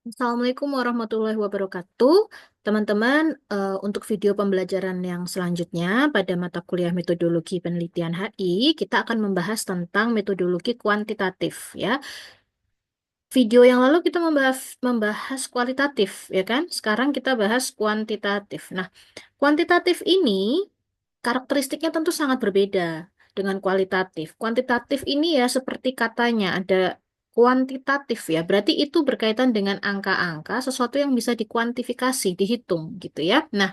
Assalamualaikum warahmatullahi wabarakatuh. Teman-teman, untuk video pembelajaran yang selanjutnya pada mata kuliah metodologi penelitian HI, kita akan membahas tentang metodologi kuantitatif ya. Video yang lalu kita membahas kualitatif ya kan? Sekarang kita bahas kuantitatif. Nah, kuantitatif ini karakteristiknya tentu sangat berbeda dengan kualitatif. Kuantitatif ini ya seperti katanya ada kuantitatif ya. Berarti itu berkaitan dengan angka-angka, sesuatu yang bisa dikuantifikasi, dihitung gitu ya. Nah,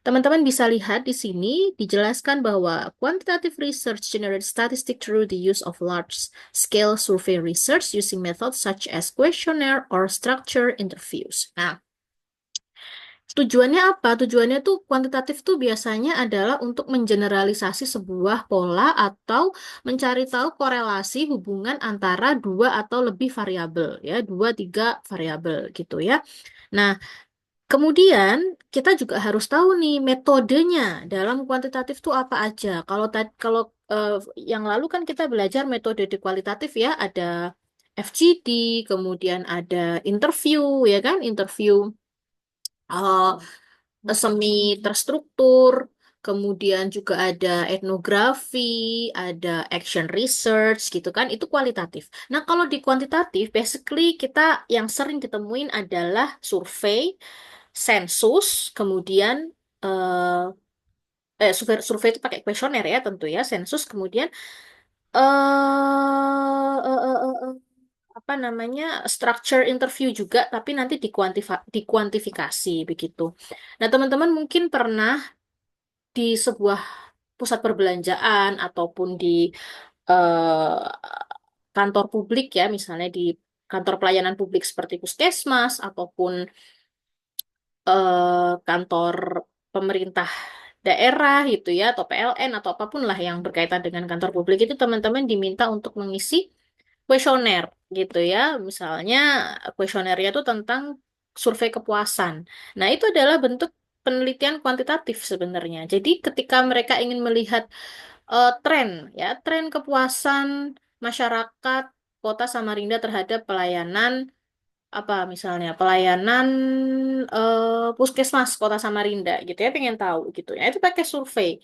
teman-teman bisa lihat di sini dijelaskan bahwa quantitative research generates statistics through the use of large-scale survey research using methods such as questionnaire or structure interviews. Nah, tujuannya apa? Tujuannya tuh kuantitatif tuh biasanya adalah untuk mengeneralisasi sebuah pola atau mencari tahu korelasi hubungan antara dua atau lebih variabel ya, dua tiga variabel gitu ya. Nah, kemudian kita juga harus tahu nih metodenya dalam kuantitatif itu apa aja. Kalau eh, yang lalu kan kita belajar metode di kualitatif ya, ada FGD, kemudian ada interview ya kan, interview semi terstruktur, kemudian juga ada etnografi, ada action research gitu kan, itu kualitatif. Nah, kalau di kuantitatif, basically kita yang sering ditemuin adalah survei, sensus, kemudian survei, survei itu pakai kuesioner ya tentu ya, sensus, kemudian eh eh, eh, eh, eh, apa namanya structure interview juga, tapi nanti dikuantifikasi begitu. Nah, teman-teman mungkin pernah di sebuah pusat perbelanjaan ataupun di kantor publik ya, misalnya di kantor pelayanan publik seperti puskesmas ataupun kantor pemerintah daerah gitu ya, atau PLN atau apapun lah yang berkaitan dengan kantor publik itu teman-teman diminta untuk mengisi kuesioner gitu ya. Misalnya kuesionernya itu tentang survei kepuasan. Nah, itu adalah bentuk penelitian kuantitatif sebenarnya. Jadi ketika mereka ingin melihat tren ya, tren kepuasan masyarakat Kota Samarinda terhadap pelayanan apa misalnya pelayanan puskesmas Kota Samarinda gitu ya, pengen tahu gitu ya. Itu pakai survei.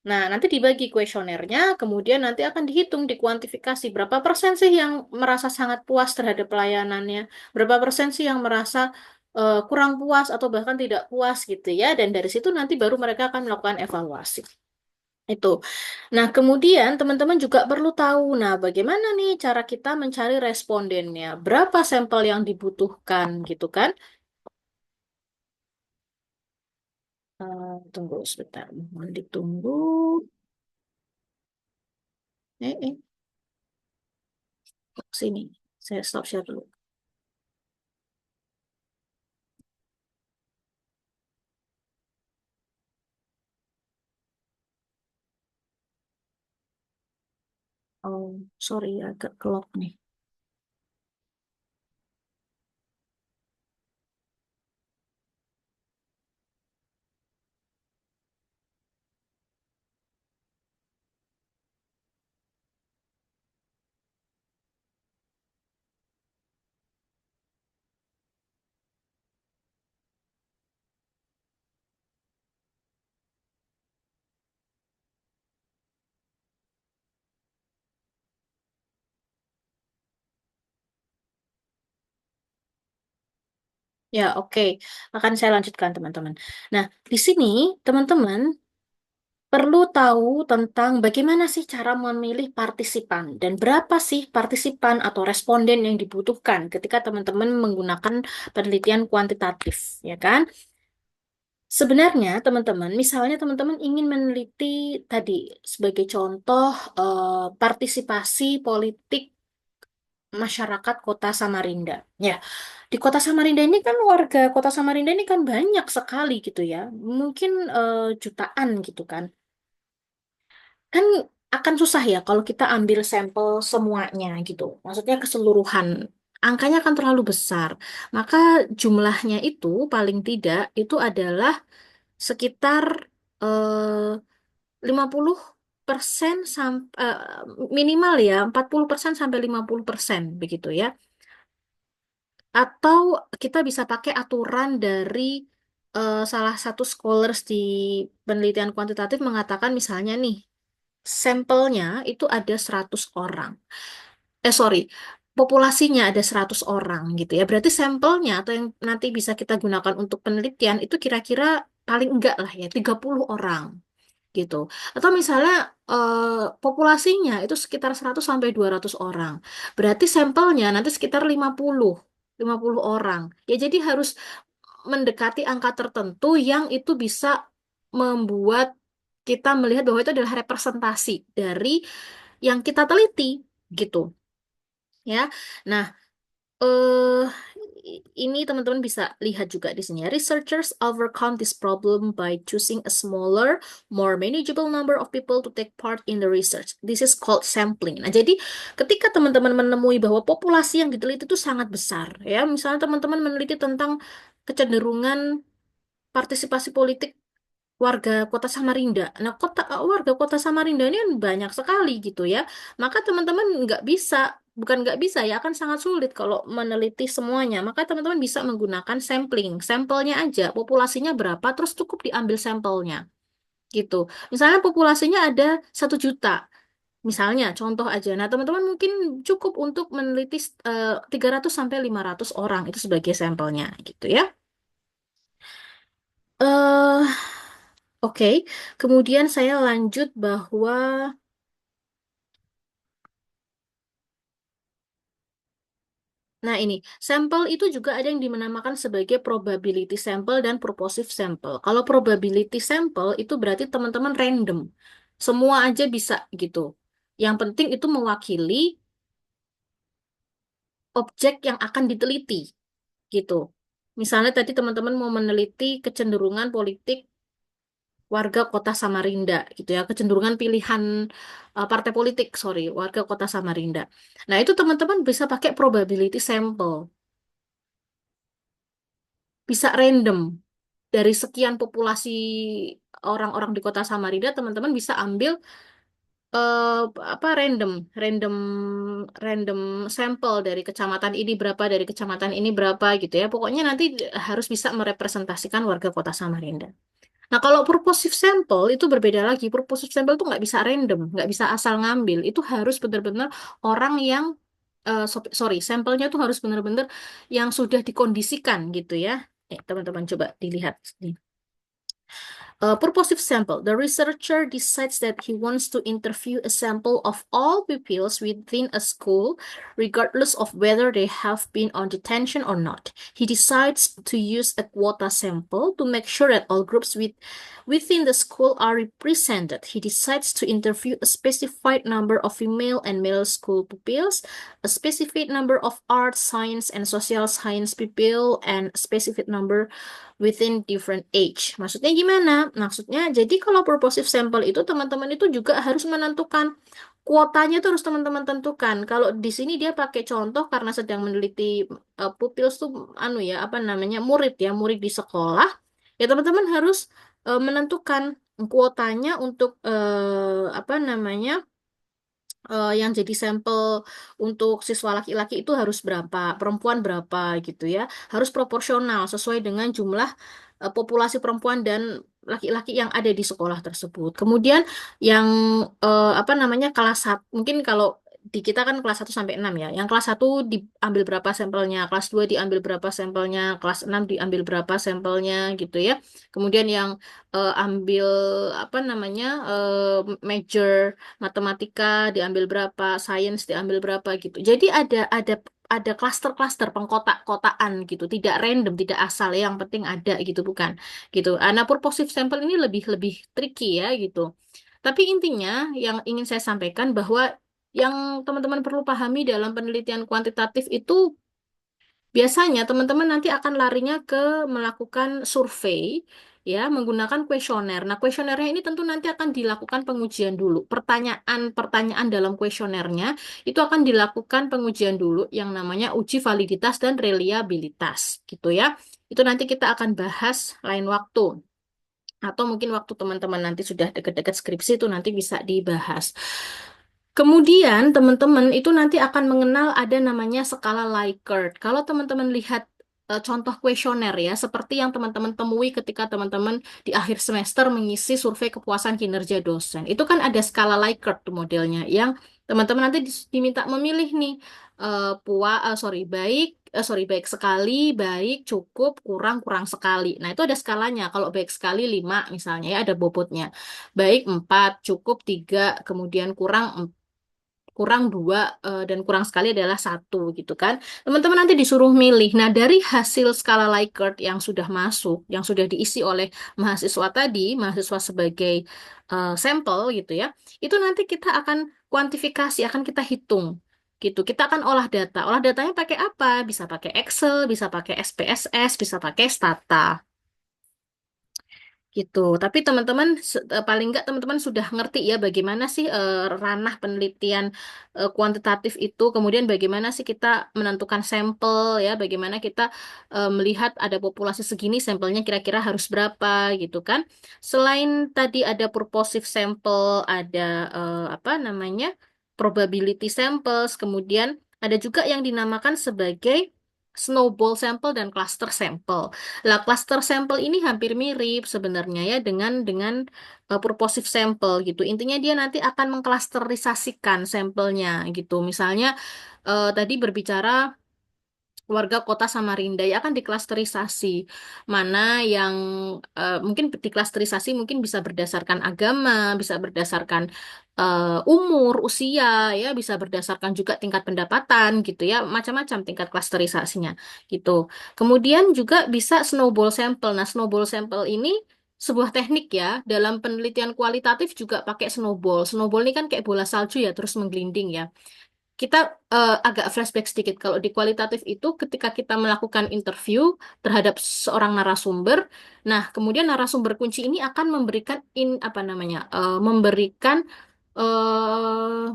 Nah, nanti dibagi kuesionernya, kemudian nanti akan dihitung, dikuantifikasi berapa persen sih yang merasa sangat puas terhadap pelayanannya, berapa persen sih yang merasa kurang puas atau bahkan tidak puas gitu ya. Dan dari situ nanti baru mereka akan melakukan evaluasi. Itu. Nah, kemudian teman-teman juga perlu tahu, nah bagaimana nih cara kita mencari respondennya, berapa sampel yang dibutuhkan gitu kan. Tunggu sebentar, mohon ditunggu. Eh, sini, saya stop share dulu. Oh, sorry, agak kelop nih. Ya, oke. Akan saya lanjutkan, teman-teman. Nah, di sini, teman-teman perlu tahu tentang bagaimana sih cara memilih partisipan dan berapa sih partisipan atau responden yang dibutuhkan ketika teman-teman menggunakan penelitian kuantitatif, ya kan? Sebenarnya, teman-teman, misalnya teman-teman ingin meneliti tadi sebagai contoh partisipasi politik masyarakat Kota Samarinda. Ya, di Kota Samarinda ini kan warga Kota Samarinda ini kan banyak sekali gitu ya. Mungkin jutaan gitu kan. Kan akan susah ya kalau kita ambil sampel semuanya gitu. Maksudnya keseluruhan. Angkanya akan terlalu besar. Maka jumlahnya itu paling tidak itu adalah sekitar 50% sampai minimal ya 40% sampai 50% begitu ya. Atau kita bisa pakai aturan dari salah satu scholars di penelitian kuantitatif mengatakan misalnya nih, sampelnya itu ada 100 orang. Sorry, populasinya ada 100 orang gitu ya. Berarti sampelnya atau yang nanti bisa kita gunakan untuk penelitian itu kira-kira paling enggak lah ya 30 orang gitu. Atau misalnya populasinya itu sekitar 100 sampai 200 orang. Berarti sampelnya nanti sekitar 50 orang. Ya jadi harus mendekati angka tertentu yang itu bisa membuat kita melihat bahwa itu adalah representasi dari yang kita teliti gitu ya. Nah, eh ini teman-teman bisa lihat juga di sini ya. Researchers overcome this problem by choosing a smaller, more manageable number of people to take part in the research. This is called sampling. Nah, jadi ketika teman-teman menemui bahwa populasi yang diteliti itu sangat besar, ya, misalnya teman-teman meneliti tentang kecenderungan partisipasi politik warga kota Samarinda. Nah, warga kota Samarinda ini kan banyak sekali gitu ya. Maka teman-teman nggak bisa, bukan nggak bisa ya, akan sangat sulit kalau meneliti semuanya. Maka teman-teman bisa menggunakan sampling, sampelnya aja, populasinya berapa, terus cukup diambil sampelnya gitu. Misalnya populasinya ada 1 juta. Misalnya, contoh aja. Nah, teman-teman mungkin cukup untuk meneliti 300 sampai 500 orang itu sebagai sampelnya gitu ya. eh Oke, kemudian saya lanjut bahwa, nah ini, sampel itu juga ada yang dinamakan sebagai probability sample dan purposive sample. Kalau probability sample itu berarti teman-teman random, semua aja bisa gitu. Yang penting itu mewakili objek yang akan diteliti gitu. Misalnya tadi teman-teman mau meneliti kecenderungan politik warga kota Samarinda gitu ya, kecenderungan pilihan partai politik, sorry, warga kota Samarinda. Nah, itu teman-teman bisa pakai probability sample, bisa random dari sekian populasi orang-orang di kota Samarinda, teman-teman bisa ambil eh, apa random, random, random sampel dari kecamatan ini berapa, dari kecamatan ini berapa gitu ya. Pokoknya nanti harus bisa merepresentasikan warga kota Samarinda. Nah, kalau purposive sample itu berbeda lagi. Purposive sample itu nggak bisa random, nggak bisa asal ngambil. Itu harus benar-benar orang yang, sorry, sampelnya itu harus benar-benar yang sudah dikondisikan gitu ya. Teman-teman coba dilihat. Purposive sample. The researcher decides that he wants to interview a sample of all pupils within a school, regardless of whether they have been on detention or not. He decides to use a quota sample to make sure that all groups within the school are represented. He decides to interview a specified number of female and male school pupils, a specific number of art, science, and social science pupil, and a specific number within different age. Maksudnya gimana? Maksudnya, jadi kalau purposive sample itu teman-teman itu juga harus menentukan kuotanya itu harus teman-teman tentukan. Kalau di sini dia pakai contoh karena sedang meneliti pupils tuh anu ya, apa namanya? Murid ya, murid di sekolah. Ya teman-teman harus menentukan kuotanya untuk apa namanya? Yang jadi sampel untuk siswa laki-laki itu harus berapa, perempuan berapa gitu ya. Harus proporsional sesuai dengan jumlah populasi perempuan dan laki-laki yang ada di sekolah tersebut. Kemudian yang apa namanya kelas satu, mungkin kalau di kita kan kelas 1 sampai 6 ya. Yang kelas 1 diambil berapa sampelnya, kelas 2 diambil berapa sampelnya, kelas 6 diambil berapa sampelnya gitu ya. Kemudian yang ambil apa namanya major matematika diambil berapa, sains diambil berapa gitu. Jadi ada klaster-klaster pengkotak-kotaan gitu, tidak random, tidak asal ya, yang penting ada gitu bukan gitu. Nah, purposive sample ini lebih lebih tricky ya gitu. Tapi intinya yang ingin saya sampaikan bahwa yang teman-teman perlu pahami dalam penelitian kuantitatif itu biasanya teman-teman nanti akan larinya ke melakukan survei ya menggunakan kuesioner. Nah, kuesionernya ini tentu nanti akan dilakukan pengujian dulu. Pertanyaan-pertanyaan dalam kuesionernya itu akan dilakukan pengujian dulu yang namanya uji validitas dan reliabilitas gitu ya. Itu nanti kita akan bahas lain waktu. Atau mungkin waktu teman-teman nanti sudah dekat-dekat skripsi itu nanti bisa dibahas. Kemudian teman-teman itu nanti akan mengenal ada namanya skala Likert. Kalau teman-teman lihat contoh kuesioner ya, seperti yang teman-teman temui ketika teman-teman di akhir semester mengisi survei kepuasan kinerja dosen. Itu kan ada skala Likert tuh modelnya yang teman-teman nanti diminta memilih nih baik sekali, baik, cukup, kurang, kurang sekali. Nah, itu ada skalanya. Kalau baik sekali 5 misalnya ya ada bobotnya. Baik 4, cukup 3, kemudian kurang kurang dua dan kurang sekali adalah satu gitu kan. Teman-teman nanti disuruh milih. Nah, dari hasil skala Likert yang sudah masuk, yang sudah diisi oleh mahasiswa tadi, mahasiswa sebagai sampel gitu ya, itu nanti kita akan kuantifikasi, akan kita hitung gitu. Kita akan olah data. Olah datanya pakai apa? Bisa pakai Excel, bisa pakai SPSS, bisa pakai Stata. Gitu. Tapi teman-teman paling nggak teman-teman sudah ngerti ya bagaimana sih ranah penelitian kuantitatif itu, kemudian bagaimana sih kita menentukan sampel ya, bagaimana kita melihat ada populasi segini sampelnya kira-kira harus berapa gitu kan. Selain tadi ada purposive sample, ada apa namanya? Probability samples, kemudian ada juga yang dinamakan sebagai snowball sample dan cluster sample. Lah, cluster sampel ini hampir mirip sebenarnya ya dengan purposive sample gitu. Intinya dia nanti akan mengklasterisasikan sampelnya gitu. Misalnya tadi berbicara warga kota Samarinda ya akan diklasterisasi mana yang mungkin diklasterisasi mungkin bisa berdasarkan agama, bisa berdasarkan umur, usia ya, bisa berdasarkan juga tingkat pendapatan gitu ya, macam-macam tingkat klasterisasinya gitu. Kemudian juga bisa snowball sample. Nah, snowball sample ini sebuah teknik ya, dalam penelitian kualitatif juga pakai snowball. Snowball ini kan kayak bola salju ya, terus menggelinding ya. Kita agak flashback sedikit. Kalau di kualitatif itu ketika kita melakukan interview terhadap seorang narasumber, nah kemudian narasumber kunci ini akan memberikan apa namanya, memberikan eh,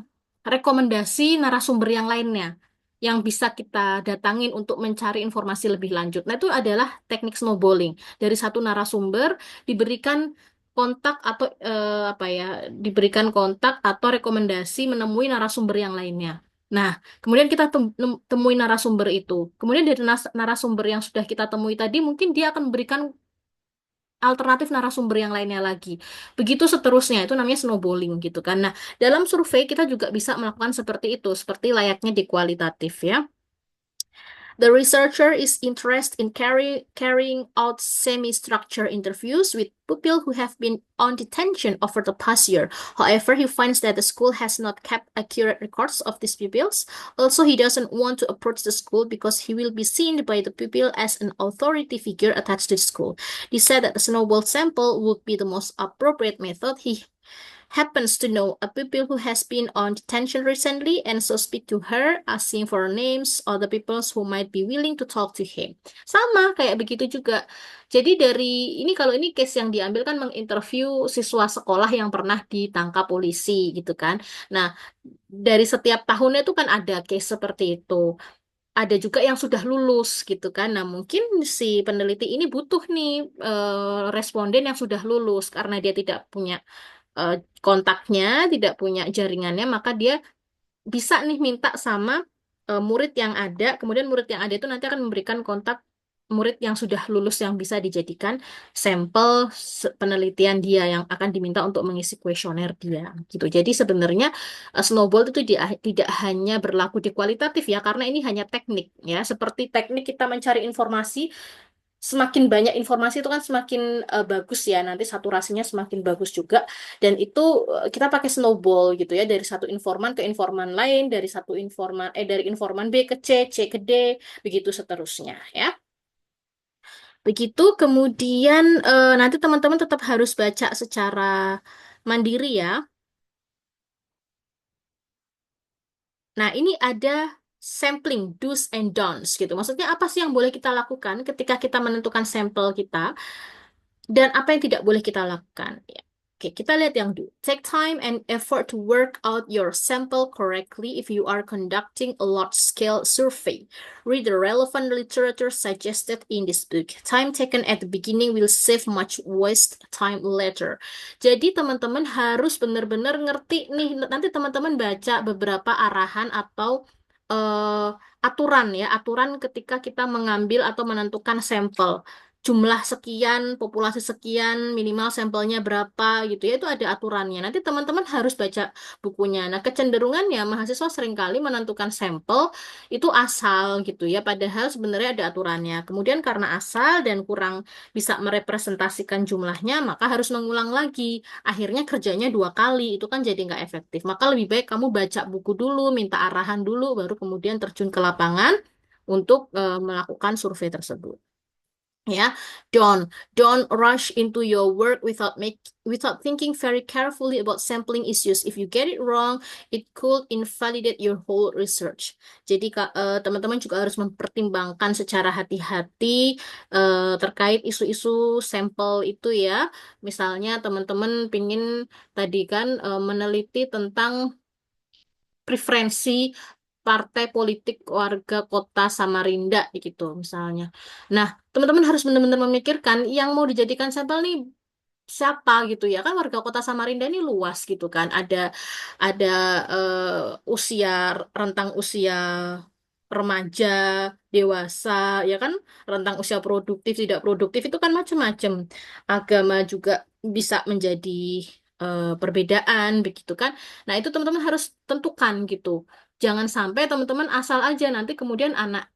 rekomendasi narasumber yang lainnya yang bisa kita datangin untuk mencari informasi lebih lanjut. Nah, itu adalah teknik snowballing. Dari satu narasumber diberikan kontak atau apa ya, diberikan kontak atau rekomendasi menemui narasumber yang lainnya. Nah, kemudian kita temui narasumber itu. Kemudian dari narasumber yang sudah kita temui tadi, mungkin dia akan memberikan alternatif narasumber yang lainnya lagi. Begitu seterusnya, itu namanya snowballing gitu kan. Nah, dalam survei kita juga bisa melakukan seperti itu, seperti layaknya di kualitatif ya. The researcher is interested in carrying out semi-structured interviews with pupils who have been on detention over the past year. However, he finds that the school has not kept accurate records of these pupils. Also, he doesn't want to approach the school because he will be seen by the pupil as an authority figure attached to the school. He said that the snowball sample would be the most appropriate method. He happens to know a pupil who has been on detention recently and so speak to her, asking for names or the people who might be willing to talk to him. Sama kayak begitu juga. Jadi dari ini kalau ini case yang diambil kan menginterview siswa sekolah yang pernah ditangkap polisi gitu kan. Nah, dari setiap tahunnya itu kan ada case seperti itu. Ada juga yang sudah lulus gitu kan. Nah, mungkin si peneliti ini butuh nih responden yang sudah lulus karena dia tidak punya eh, kontaknya, tidak punya jaringannya, maka dia bisa nih minta sama murid yang ada. Kemudian murid yang ada itu nanti akan memberikan kontak murid yang sudah lulus yang bisa dijadikan sampel penelitian dia yang akan diminta untuk mengisi kuesioner dia gitu. Jadi sebenarnya snowball itu tidak hanya berlaku di kualitatif ya, karena ini hanya teknik ya. Seperti teknik kita mencari informasi, semakin banyak informasi itu kan semakin bagus ya, nanti saturasinya semakin bagus juga, dan itu kita pakai snowball gitu ya, dari satu informan ke informan lain, dari informan B ke C ke D, begitu seterusnya ya. Begitu kemudian nanti teman-teman tetap harus baca secara mandiri ya. Nah, ini ada sampling do's and don'ts gitu. Maksudnya apa sih yang boleh kita lakukan ketika kita menentukan sampel kita, dan apa yang tidak boleh kita lakukan. Ya. Oke, kita lihat yang do. Take time and effort to work out your sample correctly if you are conducting a large-scale survey. Read the relevant literature suggested in this book. Time taken at the beginning will save much waste time later. Jadi teman-teman harus benar-benar ngerti nih. Nanti teman-teman baca beberapa arahan atau aturan ya, aturan ketika kita mengambil atau menentukan sampel jumlah sekian, populasi sekian, minimal sampelnya berapa gitu ya, itu ada aturannya. Nanti teman-teman harus baca bukunya. Nah, kecenderungannya mahasiswa seringkali menentukan sampel itu asal gitu ya, padahal sebenarnya ada aturannya. Kemudian karena asal dan kurang bisa merepresentasikan jumlahnya, maka harus mengulang lagi. Akhirnya kerjanya 2 kali, itu kan jadi nggak efektif. Maka lebih baik kamu baca buku dulu, minta arahan dulu, baru kemudian terjun ke lapangan untuk melakukan survei tersebut. Ya, don't rush into your work without thinking very carefully about sampling issues. If you get it wrong, it could invalidate your whole research. Jadi teman-teman juga harus mempertimbangkan secara hati-hati terkait isu-isu sampel itu ya. Misalnya teman-teman pingin tadi kan meneliti tentang preferensi partai politik warga kota Samarinda gitu misalnya. Nah, teman-teman harus benar-benar memikirkan yang mau dijadikan sampel nih siapa gitu ya, kan warga kota Samarinda ini luas gitu kan, ada usia, rentang usia remaja, dewasa, ya kan, rentang usia produktif, tidak produktif itu kan macam-macam. Agama juga bisa menjadi perbedaan begitu kan. Nah, itu teman-teman harus tentukan gitu. Jangan sampai teman-teman asal aja nanti kemudian anak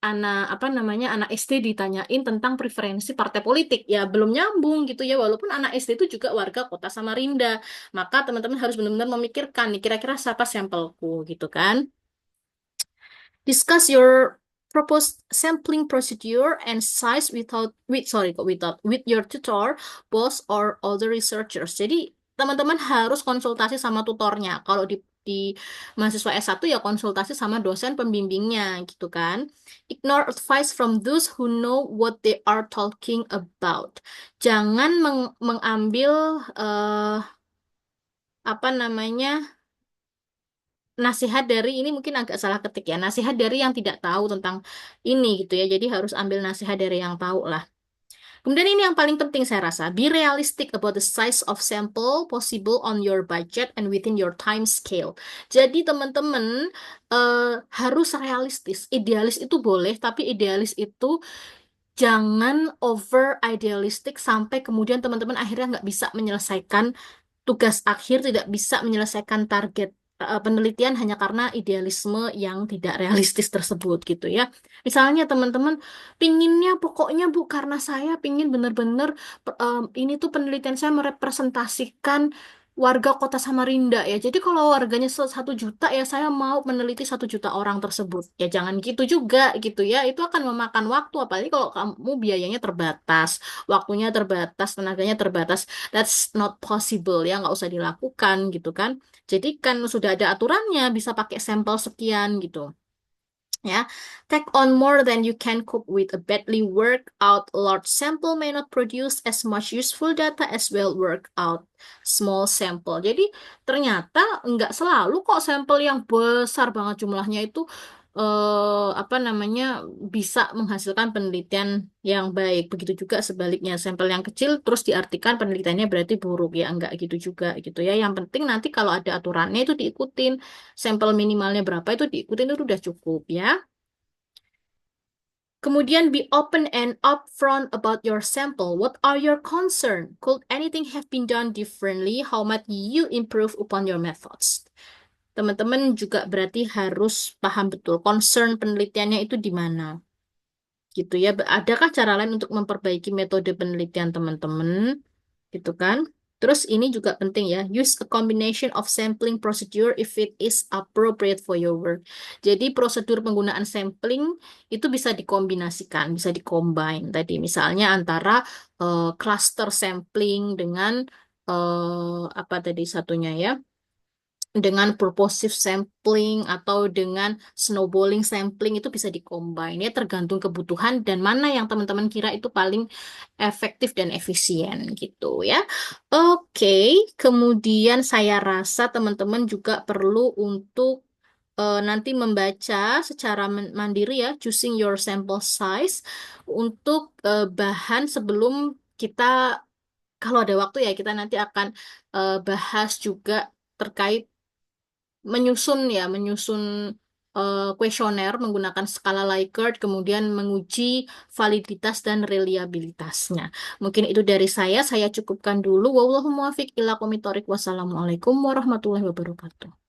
apa namanya anak SD ditanyain tentang preferensi partai politik ya belum nyambung gitu ya, walaupun anak SD itu juga warga kota Samarinda, maka teman-teman harus benar-benar memikirkan nih kira-kira siapa sampelku gitu kan. Discuss your proposed sampling procedure and size with your tutor, boss or other researchers. Jadi teman-teman harus konsultasi sama tutornya. Kalau di mahasiswa S1 ya konsultasi sama dosen pembimbingnya gitu kan. Ignore advice from those who know what they are talking about. Jangan mengambil apa namanya nasihat dari ini, mungkin agak salah ketik ya, nasihat dari yang tidak tahu tentang ini gitu ya, jadi harus ambil nasihat dari yang tahu lah. Kemudian ini yang paling penting saya rasa, be realistic about the size of sample possible on your budget and within your time scale. Jadi teman-teman harus realistis. Idealis itu boleh, tapi idealis itu jangan over idealistic sampai kemudian teman-teman akhirnya nggak bisa menyelesaikan tugas akhir, tidak bisa menyelesaikan target penelitian hanya karena idealisme yang tidak realistis tersebut gitu ya. Misalnya teman-teman pinginnya pokoknya Bu karena saya pingin benar-benar ini tuh penelitian saya merepresentasikan warga kota Samarinda ya. Jadi kalau warganya 1 juta ya saya mau meneliti 1 juta orang tersebut. Ya jangan gitu juga gitu ya. Itu akan memakan waktu apalagi kalau kamu biayanya terbatas, waktunya terbatas, tenaganya terbatas. That's not possible ya, nggak usah dilakukan gitu kan. Jadi kan sudah ada aturannya, bisa pakai sampel sekian gitu. Ya, take on more than you can cope with. A badly worked out large sample may not produce as much useful data as well worked out small sample. Jadi ternyata nggak selalu kok sampel yang besar banget jumlahnya itu apa namanya bisa menghasilkan penelitian yang baik. Begitu juga sebaliknya, sampel yang kecil terus diartikan penelitiannya berarti buruk ya, enggak gitu juga gitu ya. Yang penting nanti kalau ada aturannya itu diikutin, sampel minimalnya berapa itu diikutin itu udah cukup ya. Kemudian be open and upfront about your sample. What are your concern? Could anything have been done differently? How might you improve upon your methods? Teman-teman juga berarti harus paham betul concern penelitiannya itu di mana. Gitu ya. Adakah cara lain untuk memperbaiki metode penelitian teman-teman? Gitu kan? Terus ini juga penting ya, use a combination of sampling procedure if it is appropriate for your work. Jadi prosedur penggunaan sampling itu bisa dikombinasikan, bisa dikombine tadi. Misalnya antara cluster sampling dengan apa tadi satunya ya? dengan purposive sampling atau dengan snowballing sampling itu bisa dikombin ya tergantung kebutuhan dan mana yang teman-teman kira itu paling efektif dan efisien gitu ya. Oke, kemudian saya rasa teman-teman juga perlu untuk nanti membaca secara mandiri ya, choosing your sample size untuk bahan sebelum kita kalau ada waktu ya kita nanti akan bahas juga terkait menyusun kuesioner menggunakan skala Likert, kemudian menguji validitas dan reliabilitasnya. Mungkin itu dari saya cukupkan dulu. Wallahul muwaffiq ila aqwamit thoriq. Wassalamualaikum warahmatullahi wabarakatuh.